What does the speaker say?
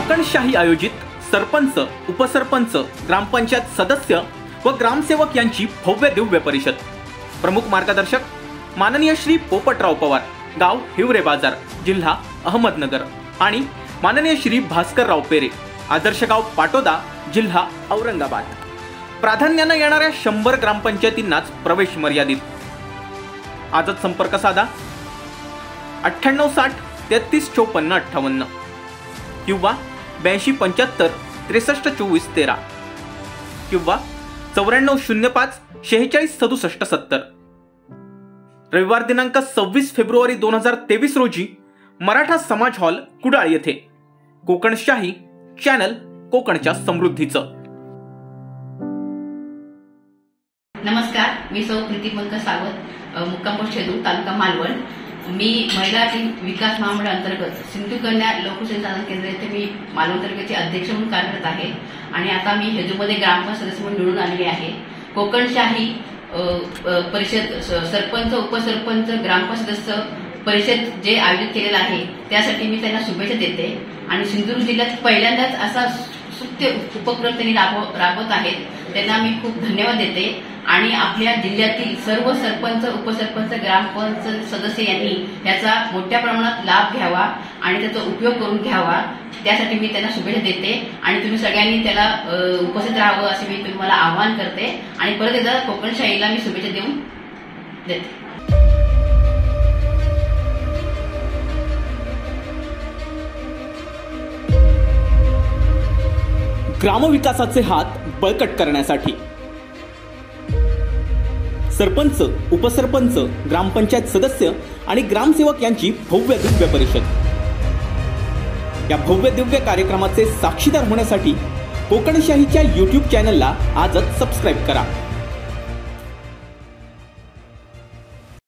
कोकणशाही आयोजित सरपंच, उपसरपंच, ग्रामपंचायत सदस्य व ग्रामसेवक यांची भव्य दिव्य परिषद। प्रमुख मार्गदर्शक माननीय श्री पोपटराव पवार, गाव हिवरे बाजार, जिल्हा अहमदनगर आणि माननीय श्री भास्करराव पेरे, आदर्श गाव पाटोदा, जिल्हा औरंगाबाद। प्राधान्याने येणाऱ्या 100 ग्रामपंचायतींनाच प्रवेश मर्यादित। आजच संपर्क साधा 9860 335458 किंवा 8275 632413 किंवा 9405 46 67 70। रविवार दिनांक 26 फेब्रुवारी 2023 रोजी मराठा समाज हॉल, कुडाळ येथे कोकणशाही चॅनल, कोकणच्या समृद्धीचं। नमस्कार, मी सौ प्रीतिमंत सावंत, मुक्काम पोस्ट शेदूर, तालुका मालवण। मी महिला विकास महामंडळ अंतर्गत सिंधू कन्या लोकशाही साधन केंद्र येथे मी मालवण तालुक्याचे अध्यक्ष म्हणून कार्यरत आहे आणि आता मी हेजूमध्ये ग्रामपंचायत सदस्य म्हणून निवडून आलेले आहे। कोकणशाही परिषद सरपंच, उपसरपंच, ग्रामपंचायत सदस्य परिषद जे आयोजित केलेलं आहे त्यासाठी मी त्यांना शुभेच्छा देते आणि सिंधुदुर्ग जिल्ह्यात पहिल्यांदाच असा स्तुत्य उपक्रम त्यांनी राबवत आहेत, त्यांना मी खूप धन्यवाद देते। आणि आपल्या जिल्ह्यातील सर्व सरपंच, उपसरपंच, ग्रामपंचायत सदस्य यांनी याचा मोठ्या प्रमाणात लाभ घ्यावा आणि त्याचा उपयोग करून घ्यावा, त्यासाठी मी त्यांना शुभेच्छा देते आणि तुम्ही सगळ्यांनी त्याला उपस्थित राहावं असे मी तुम्हाला आवाहन करते आणि परत एकदा कोकणशाहीला मी शुभेच्छा देऊन देते। ग्रामविकासाचे हात बळकट करण्यासाठी सरपंच, उपसरपंच, ग्रामपंचायत सदस्य आणि ग्रामसेवक यांची भव्य दिव्य परिषद। या भव्य दिव्य कार्यक्रमाचे साक्षीदार होण्यासाठी कोकणशाहीच्या YouTube चॅनलला आजच सबस्क्राईब करा।